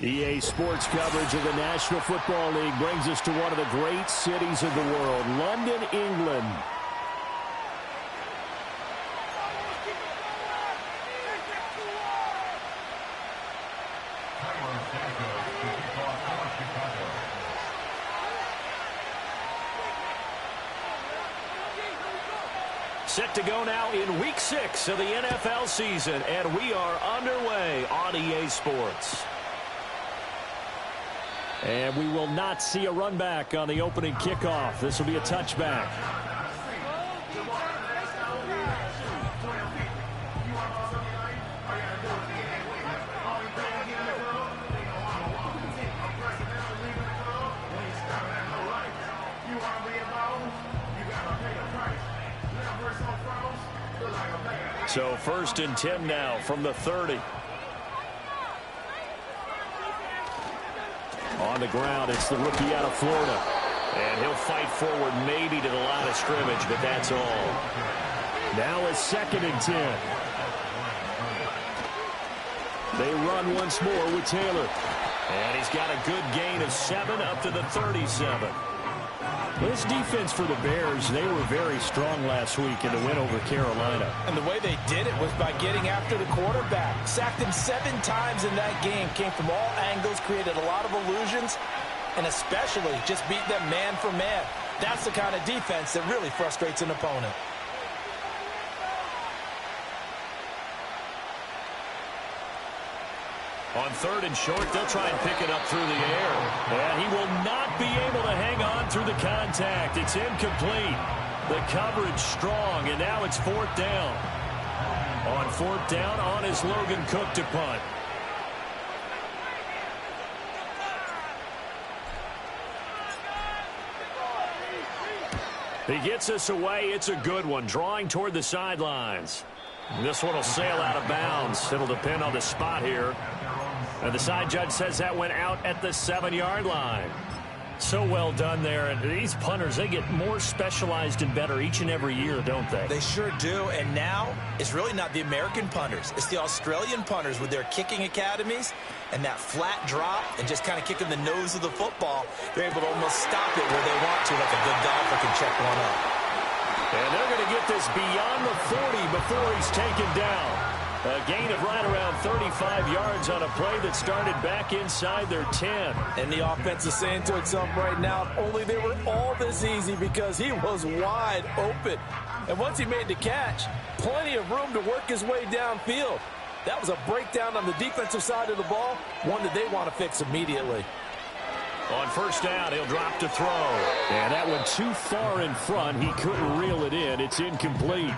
EA Sports coverage of the National Football League brings us to one of the great cities of the world, London, England. Set to go now in Week 6 of the NFL season, and we are underway on EA Sports. And we will not see a run back on the opening kickoff. This will be a touchback. So 1st and 10 now from the 30. On the ground, it's the rookie out of Florida. And he'll fight forward maybe to the line of scrimmage, but that's all. Now it's 2nd and 10. They run once more with Taylor. And he's got a good gain of 7 up to the 37. This defense for the Bears, they were very strong last week in the win over Carolina. And the way they did it was by getting after the quarterback. Sacked him 7 times in that game. Came from all angles, created a lot of illusions, and especially just beat them man for man. That's the kind of defense that really frustrates an opponent. On 3rd and short, they'll try and pick it up through the air. And he will not be able to hang on through the contact. It's incomplete. The coverage strong, and now it's 4th down. On 4th down, on is Logan Cook to punt. He gets us away. It's a good one, drawing toward the sidelines. This one will sail out of bounds. It'll depend on the spot here. And the side judge says that went out at the 7-yard line. So well done there. And these punters, they get more specialized and better each and every year, don't they? They sure do. And now it's really not the American punters. It's the Australian punters with their kicking academies and that flat drop and just kind of kicking the nose of the football. They're able to almost stop it where they want to, like a good golfer can check one up. And they're going to get this beyond the 40 before he's taken down. A gain of right around 35 yards on a play that started back inside their 10. And the offense is saying to itself right now, only they were all this easy because he was wide open. And once he made the catch, plenty of room to work his way downfield. That was a breakdown on the defensive side of the ball, one that they want to fix immediately. On 1st down, he'll drop to throw. And that went too far in front. He couldn't reel it in. It's incomplete.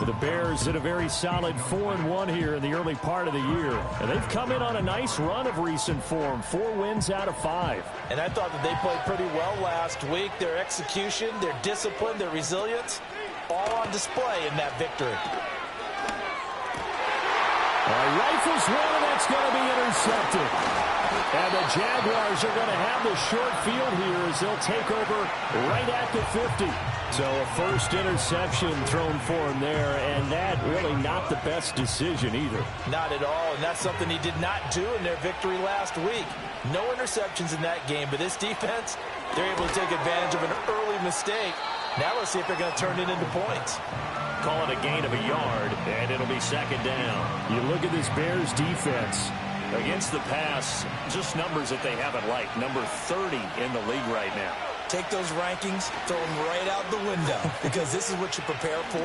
The Bears did a very solid 4-1 here in the early part of the year. And they've come in on a nice run of recent form. 4 wins out of 5. And I thought that they played pretty well last week. Their execution, their discipline, their resilience, all on display in that victory. Rifles one, and that's going to be intercepted. And the Jaguars are going to have the short field here as they'll take over right at the 50. So a first interception thrown for him there, and that really not the best decision either. Not at all, and that's something he did not do in their victory last week. No interceptions in that game, but this defense, they're able to take advantage of an early mistake. Now let's see if they're going to turn it into points. Call it a gain of a yard, and it'll be 2nd down. You look at this Bears defense. Against the pass, just numbers that they haven't liked. Number 30 in the league right now. Take those rankings, throw them right out the window, because this is what you prepare for.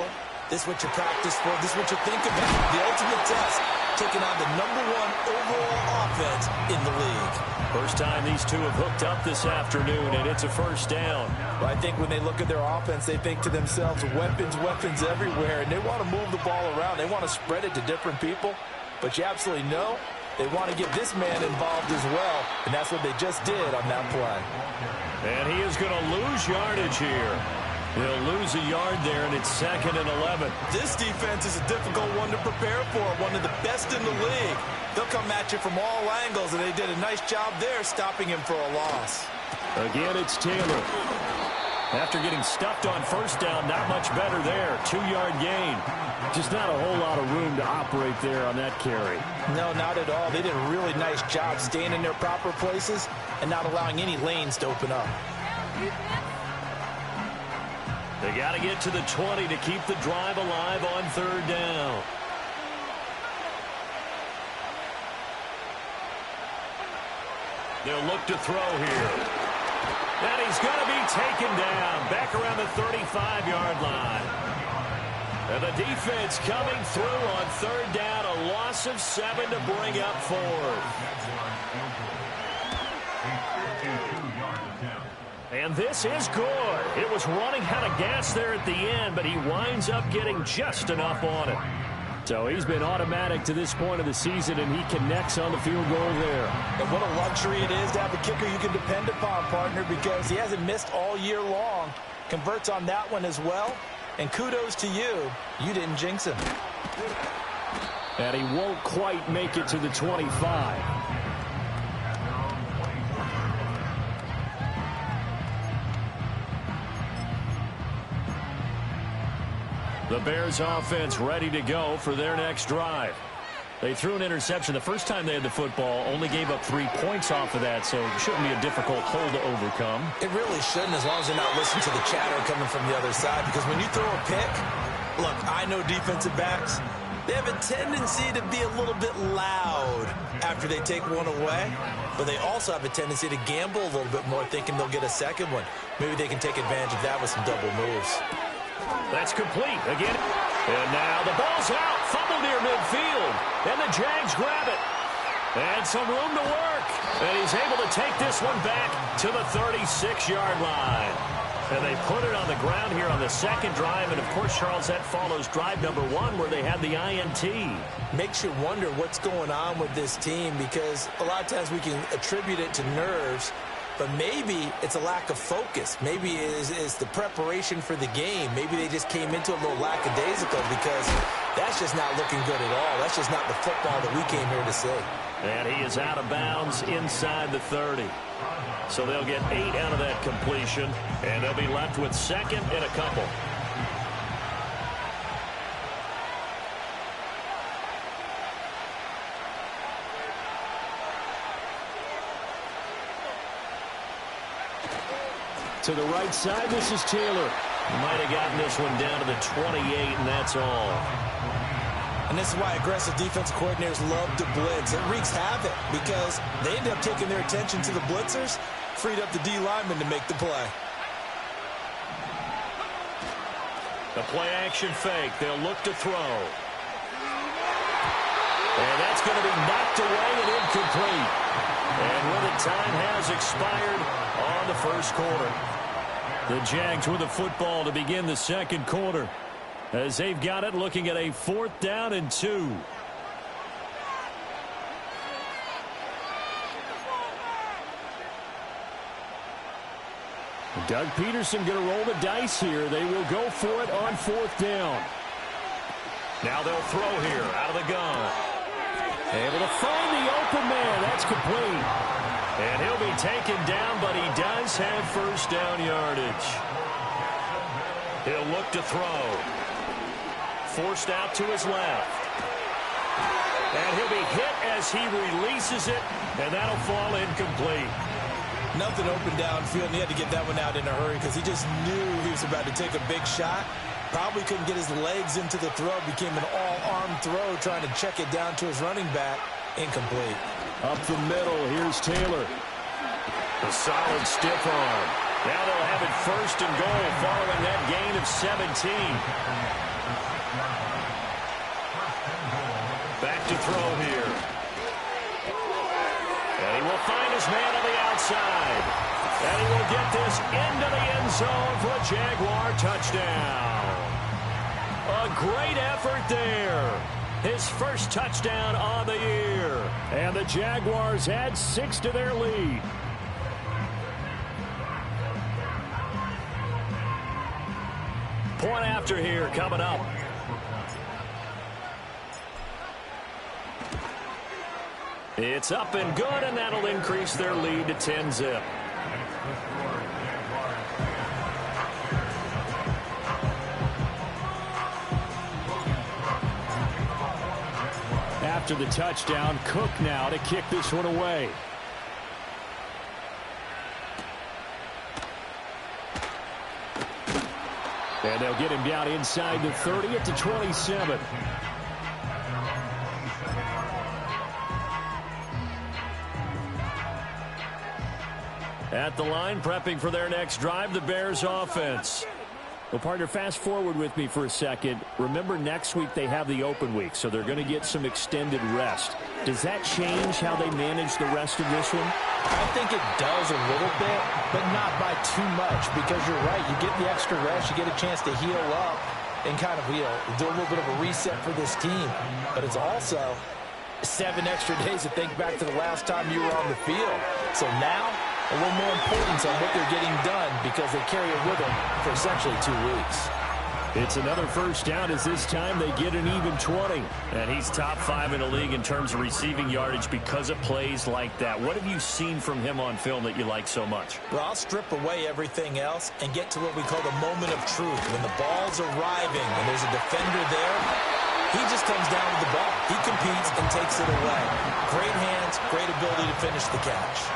This is what you practice for. This is what you think about. The ultimate test, taking on the #1 overall offense in the league. First time these two have hooked up this afternoon, and it's a 1st down. Well, I think when they look at their offense, they think to themselves, weapons, weapons everywhere, and they want to move the ball around. They want to spread it to different people, but you absolutely know they want to get this man involved as well, and that's what they just did on that play. And he is going to lose yardage here. He'll lose a yard there, and it's 2nd and 11. This defense is a difficult one to prepare for, one of the best in the league. They'll come at you from all angles, and they did a nice job there stopping him for a loss. Again, it's Taylor. After getting stuffed on first down, not much better there. 2-yard gain. Just not a whole lot of room to operate there on that carry. No, not at all. They did a really nice job staying in their proper places and not allowing any lanes to open up. They got to get to the 20 to keep the drive alive on third down. They'll look to throw here. And he's going to be taken down back around the 35-yard line. And the defense coming through on third down. A loss of 7 to bring up fourth. And this is good. It was running out of gas there at the end, but he winds up getting just enough on it. So he's been automatic to this point of the season, and he connects on the field goal there. And what a luxury it is to have a kicker you can depend upon, partner, because he hasn't missed all year long. Converts on that one as well. And kudos to you. You didn't jinx him. And he won't quite make it to the 25. The Bears offense ready to go for their next drive. They threw an interception the first time they had the football, only gave up 3 points off of that, so it shouldn't be a difficult hole to overcome. It really shouldn't, as long as they're not listening to the chatter coming from the other side, because when you throw a pick, look, I know defensive backs, they have a tendency to be a little bit loud after they take one away, but they also have a tendency to gamble a little bit more, thinking they'll get a second one. Maybe they can take advantage of that with some double moves. That's complete again. And now the ball's out. Fumble near midfield. And the Jags grab it. And some room to work. And he's able to take this one back to the 36-yard line. And they put it on the ground here on the second drive. And, of course, Charles, that follows drive number 1 where they had the INT. Makes you wonder what's going on with this team, because a lot of times we can attribute it to nerves. But maybe it's a lack of focus. Maybe it's the preparation for the game. Maybe they just came into a little lackadaisical, because that's just not looking good at all. That's just not the football that we came here to see. And he is out of bounds inside the 30. So they'll get 8 out of that completion, and they'll be left with second and a couple. To the right side, this is Taylor. Might have gotten this one down to the 28, and that's all. And this is why aggressive defensive coordinators love to blitz. It wreaks havoc because they end up taking their attention to the blitzers, freed up the D lineman to make the play. The play action fake. They'll look to throw. And that's going to be knocked away and incomplete. And with it, time has expired on the first quarter. The Jags with the football to begin the second quarter, as they've got it looking at a 4th down and 2. Doug Peterson going to roll the dice here. They will go for it on 4th down. Now they'll throw here out of the gun. Able to find the open man. That's complete. And he'll be taken down, but he does have first down yardage. He'll look to throw. Forced out to his left. And he'll be hit as he releases it, and that'll fall incomplete. Nothing open downfield, and he had to get that one out in a hurry because he just knew he was about to take a big shot. Probably couldn't get his legs into the throw. Became an all-arm throw, trying to check it down to his running back. Incomplete. Up the middle, here's Taylor. A solid stiff arm. Now they'll have it 1st and goal following that gain of 17. Back to throw here. And he will find his man on the outside. And he will get this into the end zone for a Jaguar touchdown. A great effort there. His first touchdown on the year. And the Jaguars add 6 to their lead. Point after here coming up. It's up and good, and that'll increase their lead to 10-zip. after the touchdown. Cook now to kick this one away. And they'll get him down inside the 30 at the 27. At the line, prepping for their next drive, the Bears offense. Well, partner, fast forward with me for a second. Remember, next week they have the open week, so they're going to get some extended rest. Does that change how they manage the rest of this one? I think it does a little bit, but not by too much, because you're right. You get the extra rest. You get a chance to heal up and kind of, do a little bit of a reset for this team. But it's also 7 extra days to think back to the last time you were on the field. So now, a little more importance on what they're getting done because they carry it with them for essentially 2 weeks. It's another first down as this time they get an even 20. And he's top 5 in the league in terms of receiving yardage because of plays like that. What have you seen from him on film that you like so much? Well, I'll strip away everything else and get to what we call the moment of truth. When the ball's arriving and there's a defender there, he just comes down with the ball. He competes and takes it away. Great hands, great ability to finish the catch.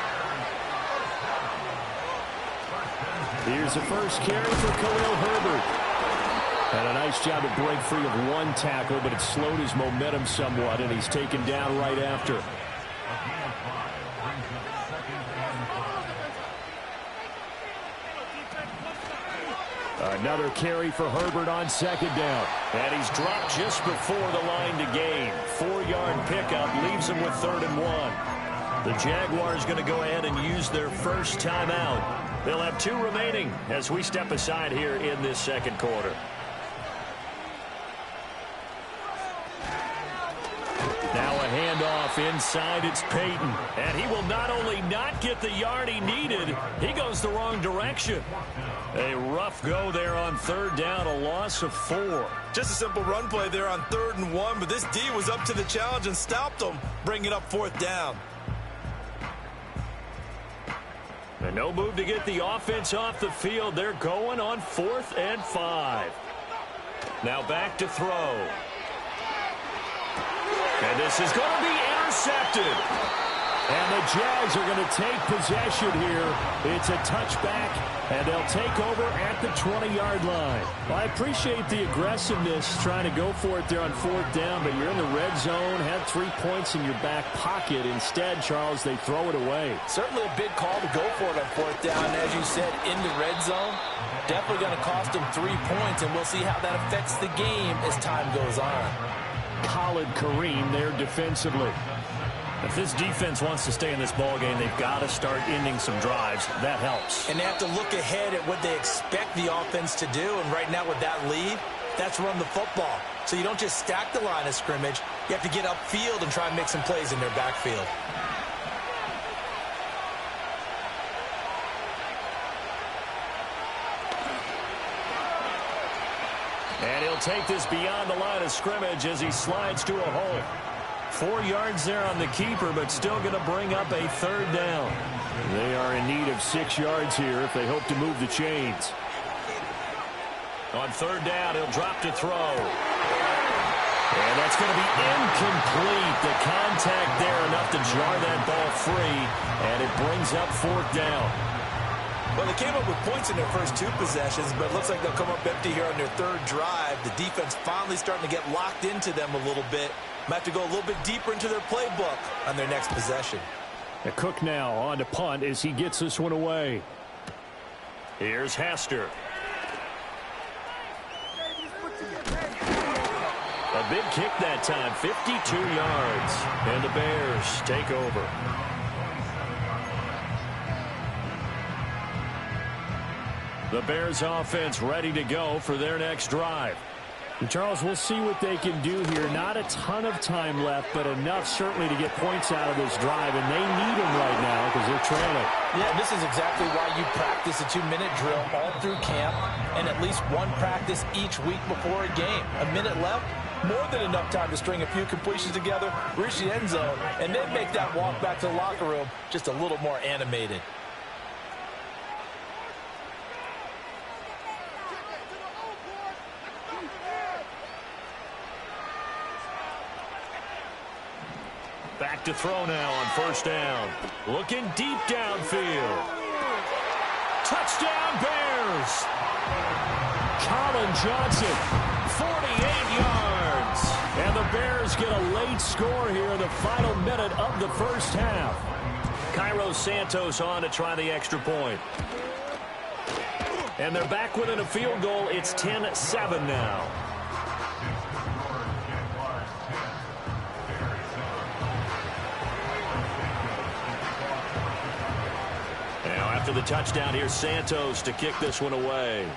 Here's the first carry for Khalil Herbert. And a nice job to break free of 1 tackle, but it slowed his momentum somewhat, and he's taken down right after. Another carry for Herbert on 2nd down. And he's dropped just before the line to gain. 4-yard pickup leaves him with 3rd and 1. The Jaguars going to go ahead and use their first timeout. They'll have 2 remaining as we step aside here in this second quarter. Now a handoff inside. It's Peyton. And he will not only not get the yard he needed, he goes the wrong direction. A rough go there on 3rd down, a loss of 4. Just a simple run play there on 3rd and 1, but this D was up to the challenge and stopped him, bringing up 4th down. And no move to get the offense off the field. They're going on 4th and 5. Now back to throw. And this is going to be intercepted. And the Jags are going to take possession here. It's a touchback, and they'll take over at the 20-yard line. Well, I appreciate the aggressiveness trying to go for it there on 4th down, but you're in the red zone, had 3 points in your back pocket. Instead, Charles, they throw it away. Certainly a big call to go for it on 4th down. As you said, in the red zone, definitely going to cost them 3 points, and we'll see how that affects the game as time goes on. Khalid Kareem there defensively. If this defense wants to stay in this ballgame, they've got to start ending some drives. That helps. And they have to look ahead at what they expect the offense to do. And right now with that lead, that's run the football. So you don't just stack the line of scrimmage. You have to get upfield and try and make some plays in their backfield. And he'll take this beyond the line of scrimmage as he slides to a hole. 4 yards there on the keeper, but still going to bring up a 3rd down. They are in need of 6 yards here if they hope to move the chains. On 3rd down, he'll drop to throw. And that's going to be incomplete. The contact there enough to jar that ball free, and it brings up 4th down. Well, they came up with points in their first 2 possessions, but it looks like they'll come up empty here on their 3rd drive. The defense finally starting to get locked into them a little bit. Might have to go a little bit deeper into their playbook on their next possession. Cook now on to punt as he gets this one away. Here's Hester. A big kick that time, 52 yards. And the Bears take over. The Bears offense ready to go for their next drive. And Charles, we'll see what they can do here. Not a ton of time left, but enough certainly to get points out of this drive, and they need them right now because they're trailing. Yeah, this is exactly why you practice a 2-minute drill all through camp and at least 1 practice each week before a game. A minute left, more than enough time to string a few completions together, reach the end zone, and then make that walk back to the locker room just a little more animated. to throw now on first down. Looking deep downfield. Touchdown, Bears. Colin Johnson, 48 yards. And the Bears get a late score here in the final minute of the first half. Cairo Santos on to try the extra point. And they're back within a field goal. It's 10-7 now. Now after the touchdown, here's Santos to kick this one away.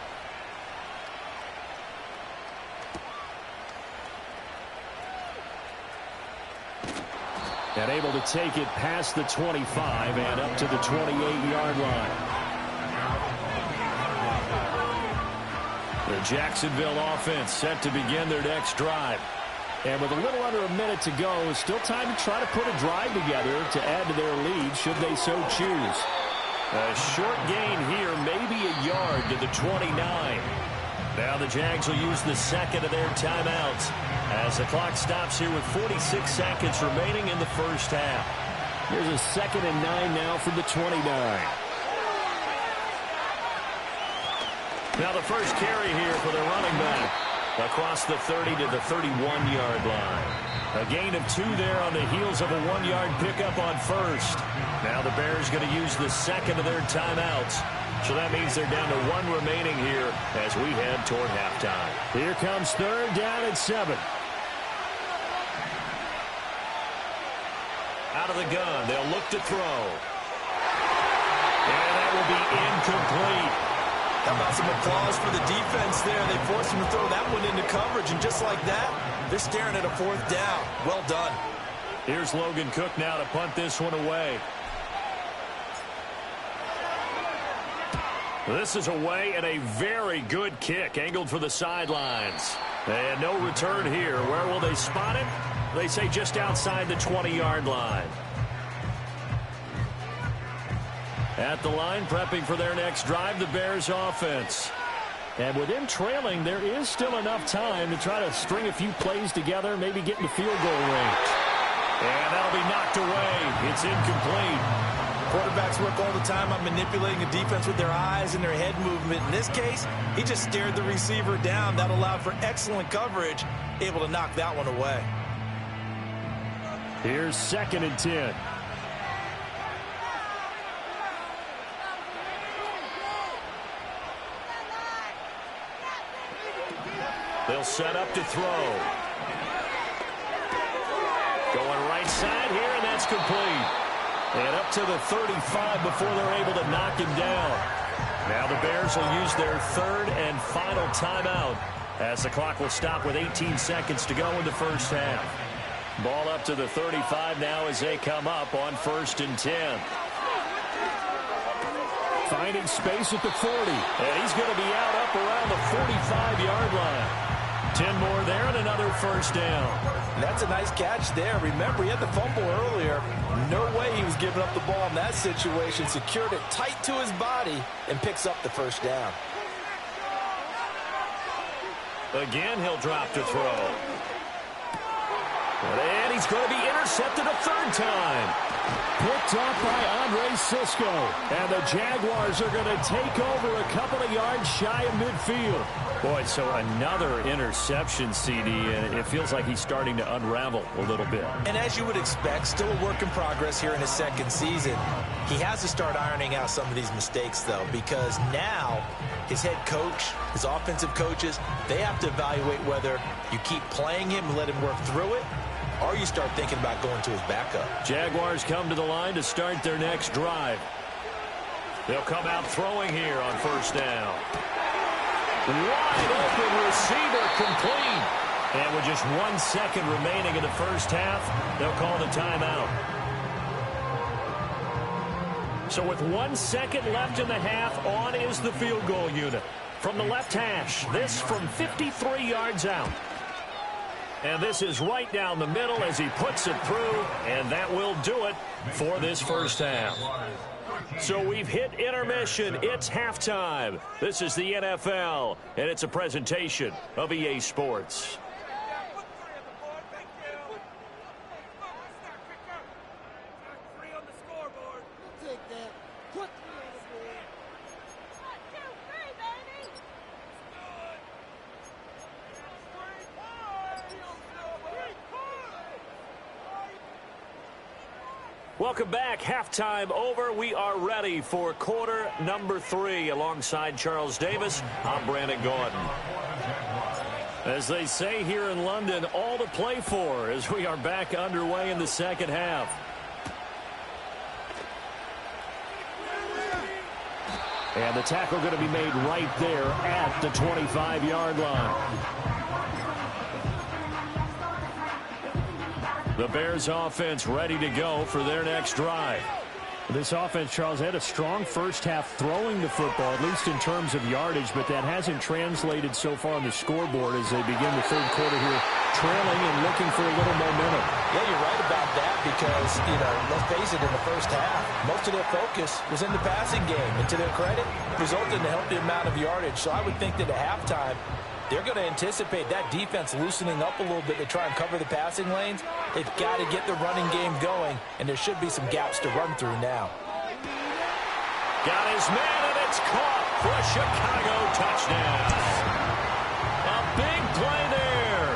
And able to take it past the 25 and up to the 28-yard line. The Jacksonville offense set to begin their next drive. And with a little under a minute to go, still time to try to put a drive together to add to their lead should they so choose. A short gain here, maybe a yard to the 29. Now the Jags will use the second of their timeouts as the clock stops here with 46 seconds remaining in the first half. Here's a 2nd and 9 now from the 29. Now the first carry here for the running back across the 30 to the 31-yard line. A gain of 2 there on the heels of a 1-yard pickup on first. Now the Bears going to use the second of their timeouts. So that means they're down to 1 remaining here as we head toward halftime. Here comes 3rd down and 7. Out of the gun, they'll look to throw. And that will be incomplete. How about some applause for the defense there? They forced him to throw that one into coverage, and just like that, they're staring at a 4th down. Well done. Here's Logan Cook now to punt this one away. This is away and a very good kick angled for the sidelines. And no return here. Where will they spot it? They say just outside the 20-yard line. At the line, prepping for their next drive, the Bears offense. And with them trailing, there is still enough time to try to string a few plays together, maybe get in the field goal range. And that'll be knocked away. It's incomplete. Quarterbacks work all the time on manipulating the defense with their eyes and their head movement. In this case, he just stared the receiver down. That allowed for excellent coverage, able to knock that one away. Here's 2nd and 10. They'll set up to throw. Going right side here, and that's complete. And up to the 35 before they're able to knock him down. Now the Bears will use their 3rd and final timeout as the clock will stop with 18 seconds to go in the first half. Ball up to the 35 now as they come up on 1st and 10. Finding space at the 40. And he's going to be out up around the 45-yard line. 10 more there and another first down. And that's a nice catch there. Remember, he had the fumble earlier. No way he was giving up the ball in that situation. Secured it tight to his body and picks up the first down. Again, he'll drop to throw. And he's going to be intercepted a 3rd time. Picked off by Andre Cisco. And the Jaguars are going to take over a couple of yards shy of midfield. Boy, so another interception, CD, and it feels like he's starting to unravel a little bit. And as you would expect, still a work in progress here in his 2nd season. He has to start ironing out some of these mistakes, though, because now his head coach, his offensive coaches, they have to evaluate whether you keep playing him and let him work through it, or you start thinking about going to his backup. Jaguars come to the line to start their next drive. They'll come out throwing here on 1st down. Wide open receiver complete. And with just 1 second remaining in the first half, they'll call the timeout. So with 1 second left in the half, on is the field goal unit. From the left hash, this from 53 yards out. And this is right down the middle as he puts it through, and that will do it for this first half. So we've hit intermission. It's halftime. This is the NFL, and it's a presentation of EA Sports. Welcome back. Halftime over. We are ready for quarter number 3. Alongside Charles Davis, I'm Brandon Gordon. As they say here in London, all to play for as we are back underway in the second half. And the tackle going to be made right there at the 25-yard line. The Bears offense ready to go for their next drive. This offense, Charles, had a strong first half throwing the football, at least in terms of yardage, but that hasn't translated so far on the scoreboard as they begin the third quarter here, trailing and looking for a little momentum. Yeah, you're right about that because, let's face it, in the first half, most of their focus was in the passing game. And to their credit, resulted in a healthy amount of yardage. So I would think that at halftime, they're going to anticipate that defense loosening up a little bit to try and cover the passing lanes. They've got to get the running game going, and there should be some gaps to run through now. Got his man, and it's caught for a Chicago touchdown. A big play there.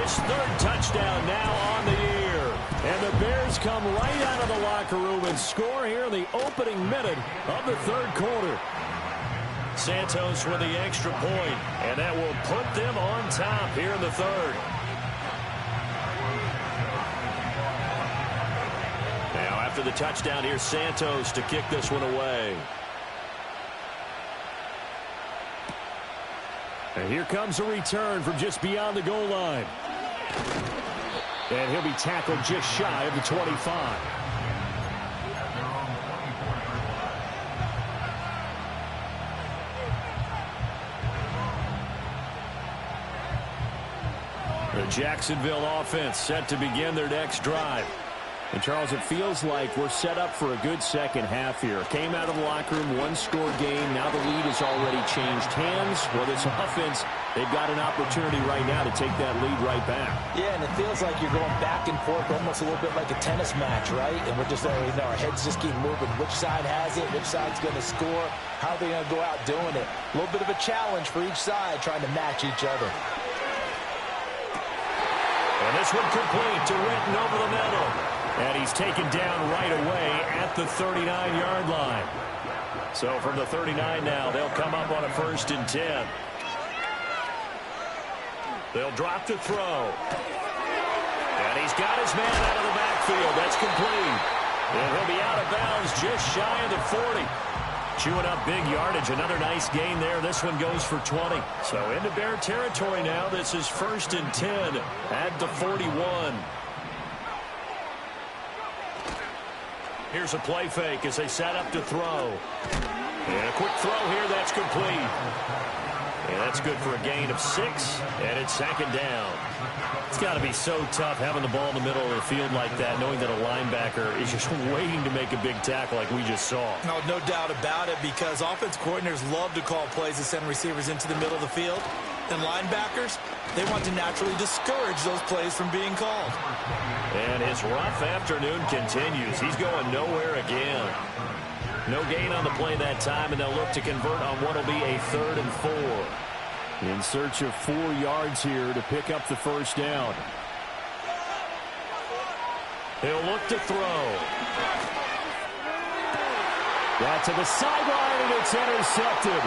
His third touchdown now on the year. And the Bears come right out of the locker room and score here in the opening minute of the third quarter. Santos with the extra point, and that will put them on top here in the third. Now after the touchdown, here's Santos to kick this one away. And here comes a return from just beyond the goal line. And he'll be tackled just shy of the 25. The Jacksonville offense set to begin their next drive. And, Charles, it feels like we're set up for a good second half here. Came out of the locker room, one-score game. Now the lead has already changed hands. Well, this offense, they've got an opportunity right now to take that lead right back. Yeah, and it feels like you're going back and forth almost a little bit like a tennis match, right? And we're just, our heads just keep moving. Which side has it? Which side's going to score? How are they going to go out doing it? A little bit of a challenge for each side trying to match each other. And this one complete to Renton over the middle. And he's taken down right away at the 39-yard line. So from the 39 now, they'll come up on a 1st and 10. They'll drop to throw. And he's got his man out of the backfield. That's complete. And he'll be out of bounds just shy of the 40. Chewing up big yardage. Another nice gain there. This one goes for 20. So into Bear territory now. This is 1st and 10 at the 41. Here's a play fake as they set up to throw. And a quick throw here. That's complete. And that's good for a gain of 6. And it's 2nd down. It's got to be so tough having the ball in the middle of the field like that, knowing that a linebacker is just waiting to make a big tackle like we just saw. No doubt about it, because offense coordinators love to call plays to send receivers into the middle of the field. And linebackers, they want to naturally discourage those plays from being called. And his rough afternoon continues. He's going nowhere again. No gain on the play that time, and they'll look to convert on what will be a 3rd and 4. In search of 4 yards here to pick up the 1st down. He'll look to throw. That to the sideline, and it's intercepted.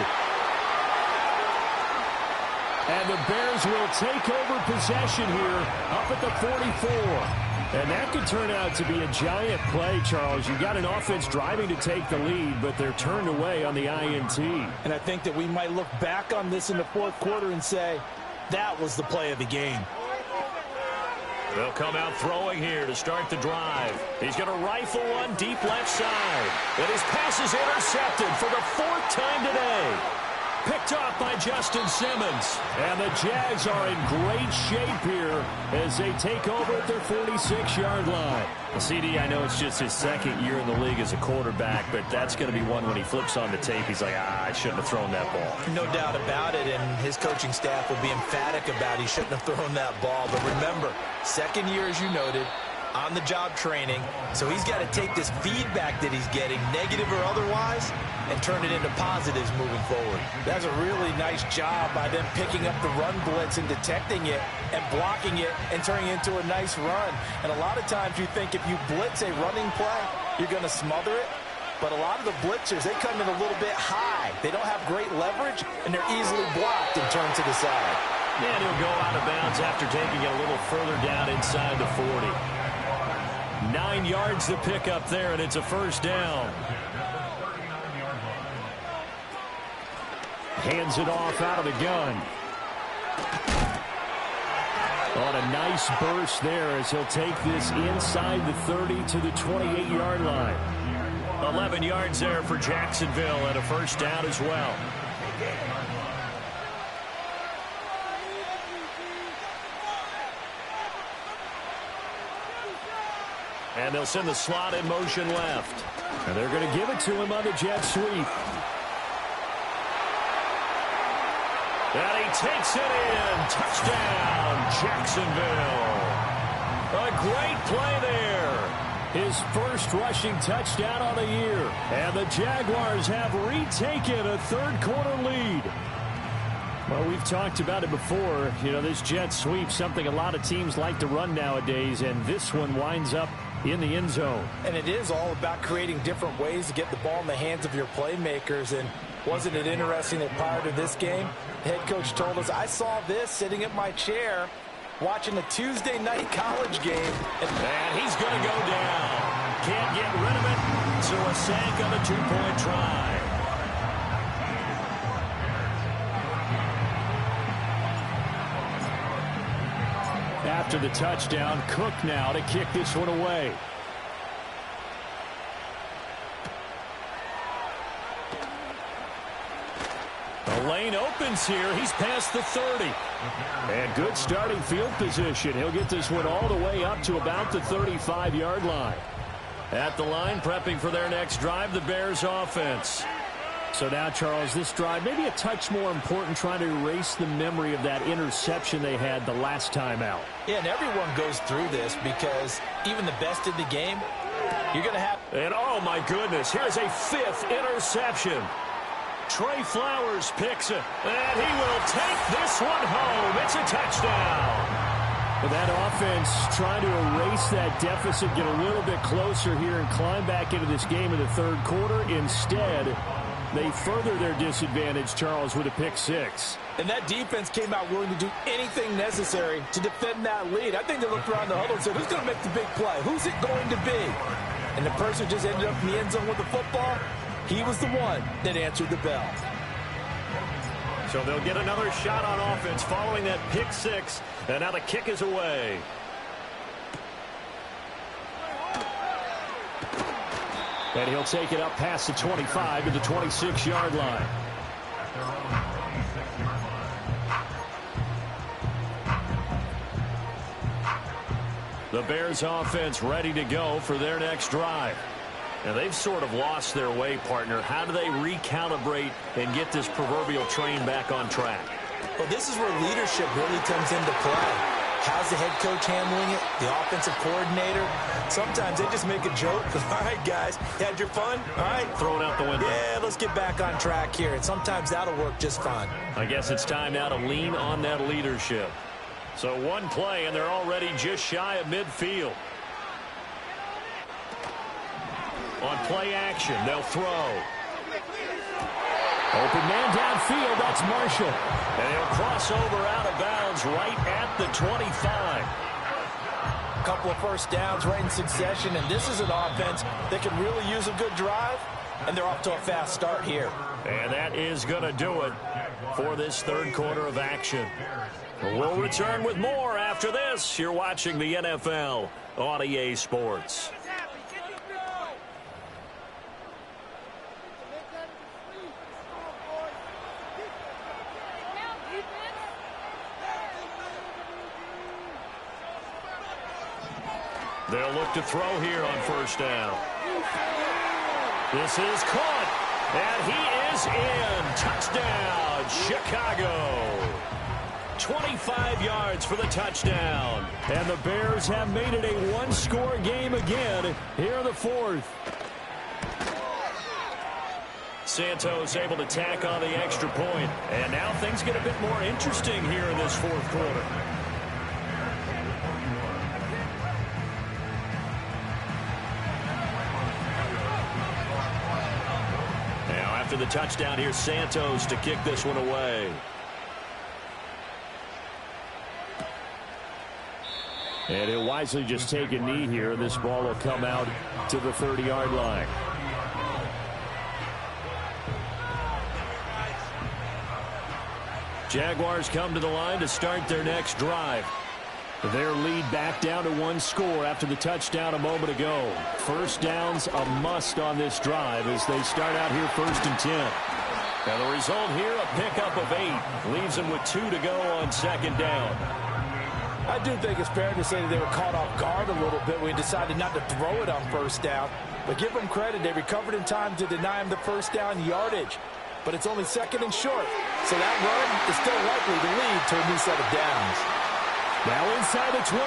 And the Bears will take over possession here up at the 44. And that could turn out to be a giant play, Charles. You've got an offense driving to take the lead, but they're turned away on the INT. And I think that we might look back on this in the 4th quarter and say, that was the play of the game. They'll come out throwing here to start the drive. He's going to rifle one deep left side. And his pass is intercepted for the 4th time today. Picked off by Justin Simmons. And the Jags are in great shape here as they take over at their 46-yard line. Well, CD, I know it's just his 2nd year in the league as a quarterback, but that's going to be one when he flips on the tape. He's like, I shouldn't have thrown that ball. No doubt about it, and his coaching staff will be emphatic about he shouldn't have thrown that ball. But remember, 2nd year, as you noted, on-the-job training, so he's got to take this feedback that he's getting, negative or otherwise, and turn it into positives moving forward. That's a really nice job by them picking up the run blitz and detecting it and blocking it and turning it into a nice run. And a lot of times you think if you blitz a running play, you're going to smother it. But a lot of the blitzers, they come in a little bit high. They don't have great leverage, and they're easily blocked and turned to the side. And he'll go out of bounds after taking it a little further down inside the 40. 9 yards to pick up there, and it's a first down. Hands it off out of the gun. On a nice burst there as he'll take this inside the 30 to the 28-yard line. 11 yards there for Jacksonville and a first down as well. And they'll send the slot in motion left. And they're going to give it to him on the jet sweep. And he takes it in. Touchdown, Jacksonville. A great play there. His first rushing touchdown on the year. And the Jaguars have retaken a third-quarter lead. Well, we've talked about it before. You know, this jet sweep, something a lot of teams like to run nowadays, and this one winds up in the end zone. And it is all about creating different ways to get the ball in the hands of your playmakers. And wasn't it interesting that prior to this game, the head coach told us, I saw this sitting at my chair watching a Tuesday night college game. And he's going to go down. Can't get rid of it. So a sack on the two-point try. After the touchdown, Cook now to kick this one away. The lane opens here. He's past the 30. And good starting field position. He'll get this one all the way up to about the 35-yard line. At the line, prepping for their next drive, the Bears offense. So now, Charles, this drive maybe a touch more important, trying to erase the memory of that interception they had the last time out. Yeah, and everyone goes through this because even the best in the game, you're going to have... And, oh, my goodness, here's a 5th interception. Trey Flowers picks it, and he will take this one home. It's a touchdown. But that offense trying to erase that deficit, get a little bit closer here and climb back into this game in the third quarter. Instead, they further their disadvantage, Charles, with a pick six. And that defense came out willing to do anything necessary to defend that lead. I think they looked around the huddle and said, who's going to make the big play? Who's it going to be? And the person just ended up in the end zone with the football. He was the one that answered the bell. So they'll get another shot on offense following that pick six. And now the kick is away. And he'll take it up past the 25 to the 26-yard line. The Bears offense ready to go for their next drive. Now they've sort of lost their way, partner. How do they recalibrate and get this proverbial train back on track? Well, this is where leadership really comes into play. How's the head coach handling it? The offensive coordinator? Sometimes they just make a joke. All right, guys, you had your fun? All right. Throw it out the window. Yeah, let's get back on track here. And sometimes that'll work just fine. I guess it's time now to lean on that leadership. So one play, and they're already just shy of midfield. On play action, they'll throw. Open man downfield, that's Marshall. And he'll cross over out of bounds right at the 25. A couple of first downs right in succession, and this is an offense that can really use a good drive, and they're off to a fast start here. And that is going to do it for this third quarter of action. We'll return with more after this. You're watching the NFL on EA Sports. They'll look to throw here on first down. This is caught, and he is in. Touchdown, Chicago. 25 yards for the touchdown. And the Bears have made it a one-score game again here in the fourth. Santos able to tack on the extra point. And now things get a bit more interesting here in this fourth quarter. Now after the touchdown, here's Santos to kick this one away. And he'll wisely just take a knee here. This ball will come out to the 30-yard line. Jaguars come to the line to start their next drive. Their lead back down to one score after the touchdown a moment ago. First down's a must on this drive as they start out here 1st and 10. Now the result here, a pickup of 8. Leaves them with 2 to go on 2nd down. I do think it's fair to say that they were caught off guard a little bit when we decided not to throw it on 1st down. But give them credit, they recovered in time to deny him the 1st down yardage. But it's only 2nd and short, so that run is still likely to lead to a new set of downs. Now inside the 25.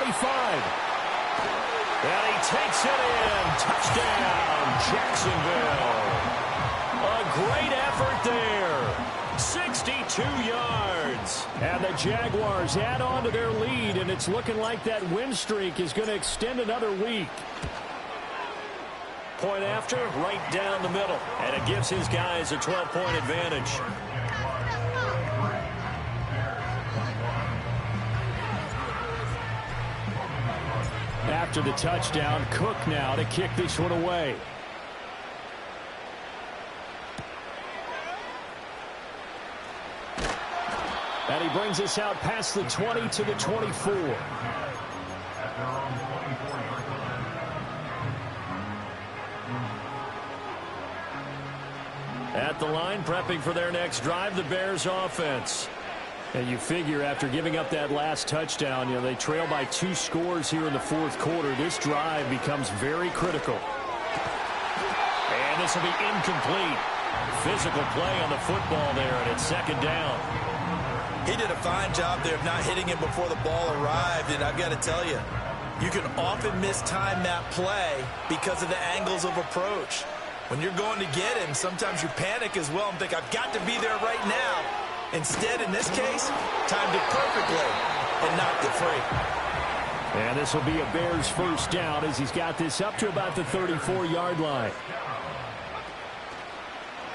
And he takes it in. Touchdown, Jacksonville. A great effort there. 62 yards. And the Jaguars add on to their lead, and it's looking like that win streak is going to extend another week. Point after, right down the middle. And it gives his guys a 12-point advantage. After the touchdown, Cook now to kick this one away. And he brings us out past the 20 to the 24. At the line, prepping for their next drive, the Bears offense. And you figure after giving up that last touchdown, they trail by 2 scores here in the fourth quarter. This drive becomes very critical. And this will be incomplete. Physical play on the football there, and it's 2nd down. He did a fine job there of not hitting him before the ball arrived, and I've got to tell you, you can often mistime that play because of the angles of approach. When you're going to get him, sometimes you panic as well and think, I've got to be there right now. Instead, in this case, timed it perfectly and knocked it free. And this will be a Bears 1st down as he's got this up to about the 34-yard line.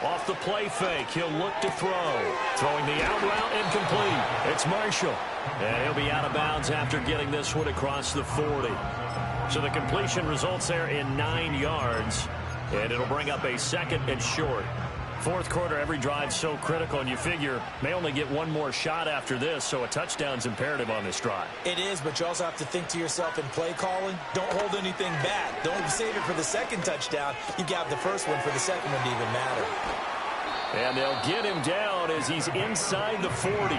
Off the play fake, he'll look to throw. Throwing the out route, incomplete. It's Marshall. And he'll be out of bounds after getting this one across the 40. So the completion results there in 9 yards. And it'll bring up a 2nd and short. Fourth quarter, every drive's so critical, and you figure may only get one more shot after this, so a touchdown's imperative on this drive. It is, but you also have to think to yourself in play calling, don't hold anything back. Don't save it for the 2nd touchdown. You got the first one for the 2nd one to even matter. And they'll get him down as he's inside the 40.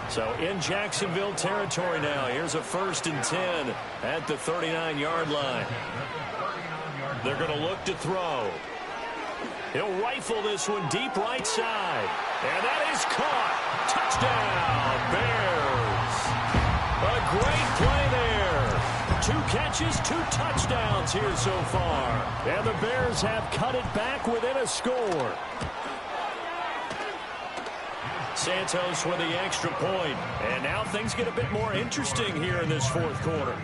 So in Jacksonville territory now. Here's a 1st and 10 at the 39-yard line. They're going to look to throw. He'll rifle this one deep right side. And that is caught. Touchdown, Bears. A great play there. 2 catches, 2 touchdowns here so far. And the Bears have cut it back within a score. Santos with the extra point. And now things get a bit more interesting here in this fourth quarter.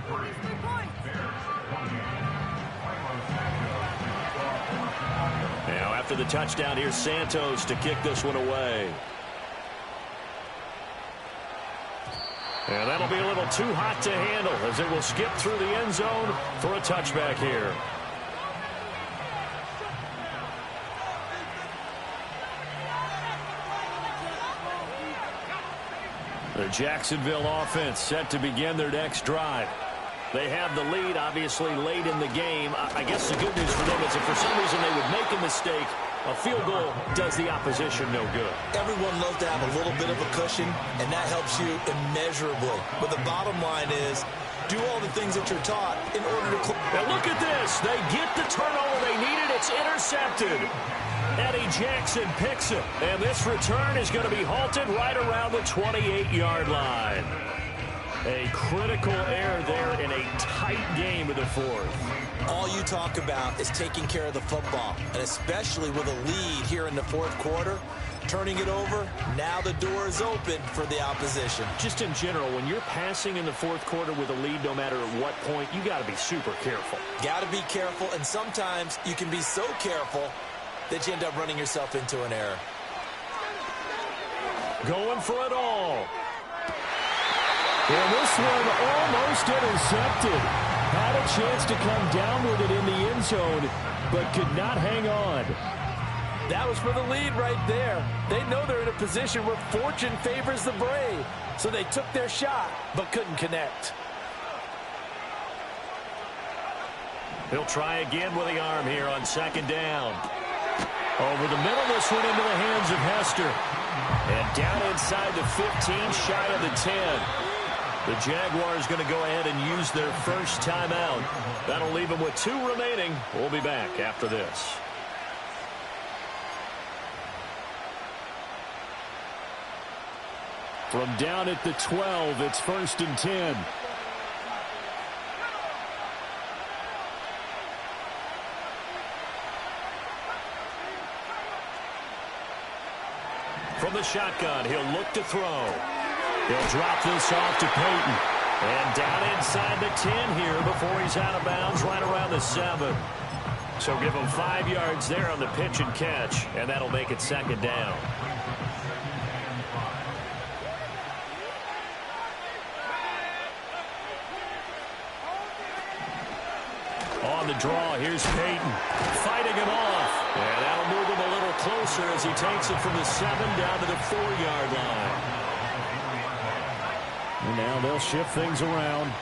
Now after the touchdown, here's Santos to kick this one away. And that'll be a little too hot to handle as it will skip through the end zone for a touchback here. The Jacksonville offense set to begin their next drive. They have the lead, obviously, late in the game. I guess the good news for them is if for some reason they would make a mistake, a field goal does the opposition no good. Everyone loves to have a little bit of a cushion, and that helps you immeasurably. But the bottom line is, do all the things that you're taught in order to... Now look at this. They get the turnover they needed. It's intercepted. Eddie Jackson picks it. And this return is going to be halted right around the 28-yard line. A critical error there in a tight game of the fourth. All you talk about is taking care of the football, and especially with a lead here in the fourth quarter, turning it over, now the door is open for the opposition. Just in general, when you're passing in the fourth quarter with a lead, no matter at what point, you got to be super careful. Got to be careful, and sometimes you can be so careful that you end up running yourself into an error. Going for it all. And this one almost intercepted. Had a chance to come down with it in the end zone, but could not hang on. That was for the lead right there. They know they're in a position where fortune favors the brave. So they took their shot, but couldn't connect. He'll try again with the arm here on second down. Over the middle, this one into the hands of Hester. And down inside the 15, shy of the 10. The Jaguars going to go ahead and use their first timeout. That'll leave them with 2 remaining. We'll be back after this. From down at the 12, it's 1st and 10. From the shotgun, he'll look to throw. He'll drop this off to Peyton. And down inside the 10 here before he's out of bounds right around the 7. So give him 5 yards there on the pitch and catch, and that'll make it second down. On the draw, here's Peyton fighting him off. And that'll move him a little closer as he takes it from the 7 down to the 4-yard line. And now they'll shift things around.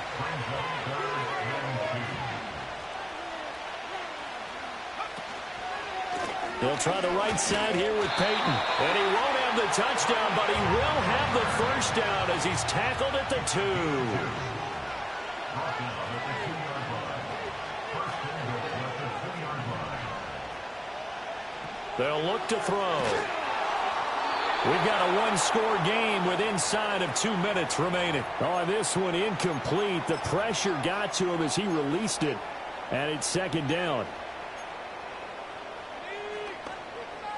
They'll try the right side here with Peyton. And he won't have the touchdown, but he will have the first down as he's tackled at the 2. They'll look to throw. We've got a one-score game with inside of 2 minutes remaining. Oh, this one incomplete. The pressure got to him as he released it. And it's second down.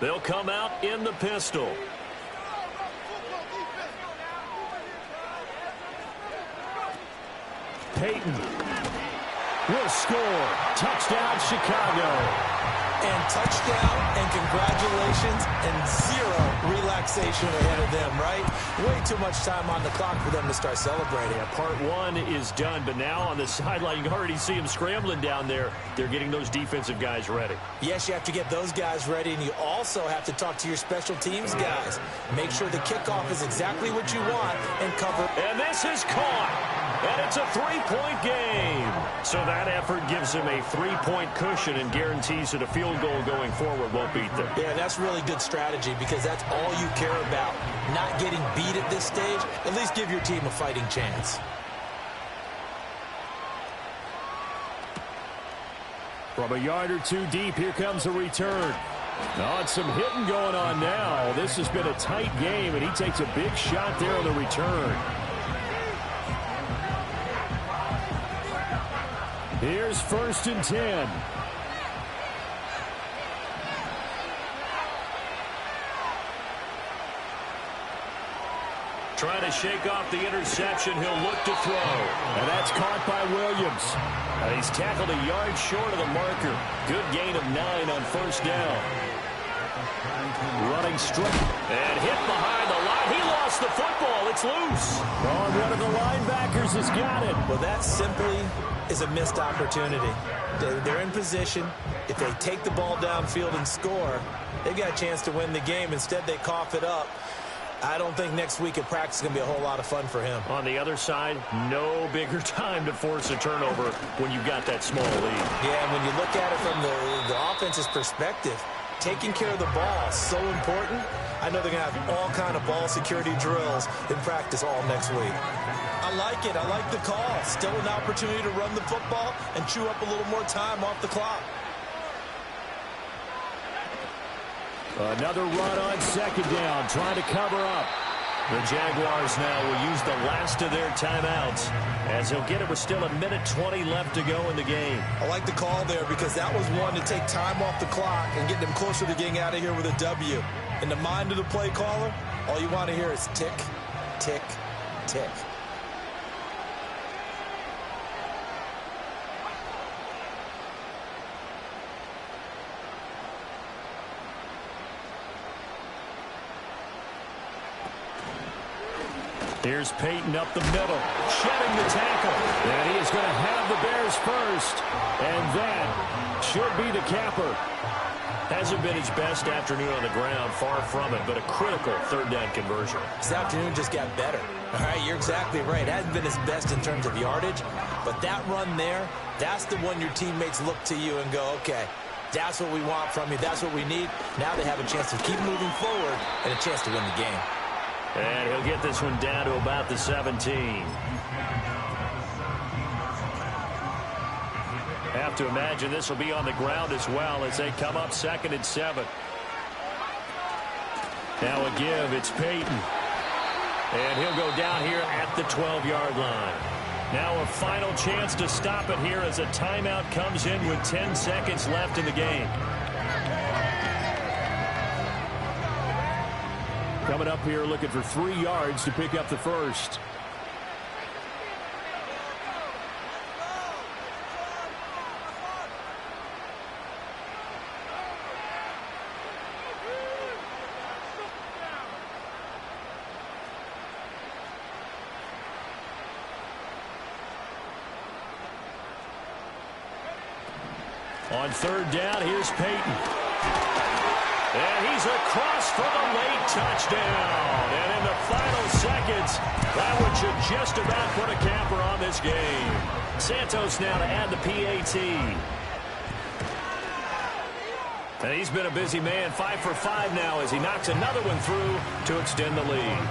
They'll come out in the pistol. Peyton will score. Touchdown, Chicago. And touchdown, and congratulations, and 0 relaxation ahead of them, right? Way too much time on the clock for them to start celebrating. Yeah, part 1 is done, but now on the sideline, you can already see them scrambling down there. They're getting those defensive guys ready. Yes, you have to get those guys ready, and you also have to talk to your special teams guys. Make sure the kickoff is exactly what you want and cover. And this is caught. And it's a 3-point game. So that effort gives him a 3-point cushion and guarantees that a field goal going forward won't beat them. Yeah, that's really good strategy because that's all you care about. Not getting beat at this stage. At least give your team a fighting chance. From a yard or 2 deep, here comes a return. Oh, it's some hitting going on now. This has been a tight game, and he takes a big shot there on the return. Here's 1st and 10. Trying to shake off the interception. He'll look to throw. And that's caught by Williams. And he's tackled a yard short of the marker. Good gain of 9 on 1st down. Running straight. And hit behind the line. He lost the football. It's loose. Oh, one of the linebackers has got it. Well, that simply is a missed opportunity. They're in position. If they take the ball downfield and score, they've got a chance to win the game. Instead, they cough it up. I don't think next week at practice is going to be a whole lot of fun for him. On the other side, no bigger time to force a turnover when you've got that small lead. Yeah, and when you look at it from the offense's perspective, taking care of the ball is so important. I know they're going to have all kind of ball security drills in practice all next week. I like it. I like the call. Still an opportunity to run the football and chew up a little more time off the clock. Another run on second down, trying to cover up. The Jaguars now will use the last of their timeouts as they'll get it with still 1:20 left to go in the game. I like the call there because that was one to take time off the clock and get them closer to getting out of here with a W. In the mind of the play caller, all you want to hear is tick, tick, tick. Here's Peyton up the middle, shedding the tackle. And he is going to have the Bears first. And that should be the capper. Hasn't been his best afternoon on the ground, far from it, but a critical third down conversion. This afternoon just got better. All right, you're exactly right. It hasn't been his best in terms of yardage, but that run there, that's the one your teammates look to you and go, okay, that's what we want from you. That's what we need. Now they have a chance to keep moving forward and a chance to win the game. And he'll get this one down to about the 17. Have to imagine this will be on the ground as well as they come up 2nd and 7. Now a give. It's Peyton. And he'll go down here at the 12-yard line. Now a final chance to stop it here as a timeout comes in with 10 seconds left in the game. Coming up here looking for 3 yards to pick up the first. On 3rd down, here's Peyton. And he's across for the late touchdown. And in the final seconds, that one should just about put a capper on this game. Santos now to add the PAT. And he's been a busy man, 5 for 5 now as he knocks another one through to extend the lead.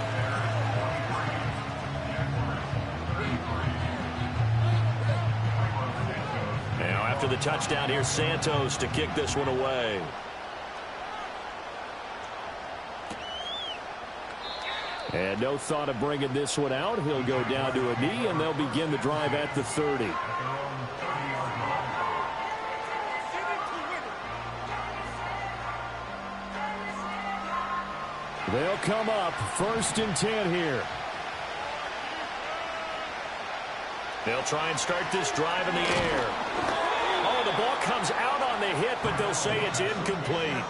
Now after the touchdown, here's Santos to kick this one away. And no thought of bringing this one out. He'll go down to a knee, and they'll begin the drive at the 30. They'll come up 1st and 10 here. They'll try and start this drive in the air. Oh, the ball comes out on the hit, but they'll say it's incomplete.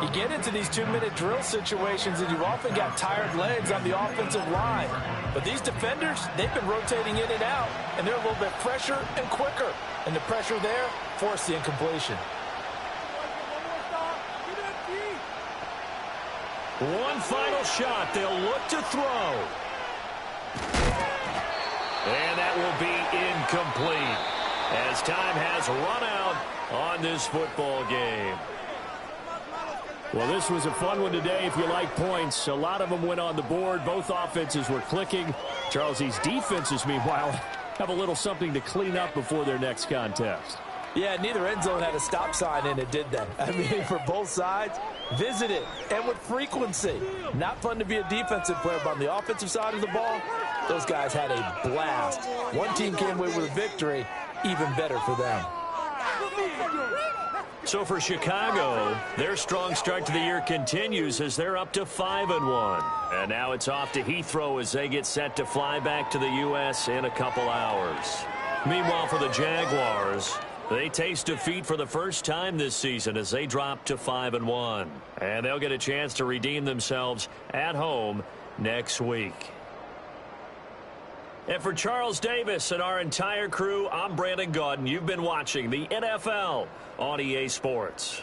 You get into these 2-minute drill situations, and you've often got tired legs on the offensive line. But these defenders, they've been rotating in and out, and they're a little bit fresher and quicker. And the pressure there forced the incompletion. One final shot. They'll look to throw. And that will be incomplete as time has run out on this football game. Well, this was a fun one today if you like points. A lot of them went on the board. Both offenses were clicking. Charles, these defenses, meanwhile, have a little something to clean up before their next contest. Yeah, neither end zone had a stop sign in it, did they? I mean, for both sides, visit it, and with frequency. Not fun to be a defensive player, but on the offensive side of the ball, those guys had a blast. One team came away with a victory, even better for them. So for Chicago, their strong start to the year continues as they're up to 5-1. And now it's off to Heathrow as they get set to fly back to the U.S. in a couple hours. Meanwhile, for the Jaguars, they taste defeat for the first time this season as they drop to 5-1. And they'll get a chance to redeem themselves at home next week. And for Charles Davis and our entire crew, I'm Brandon Gaudin. You've been watching the NFL on EA Sports.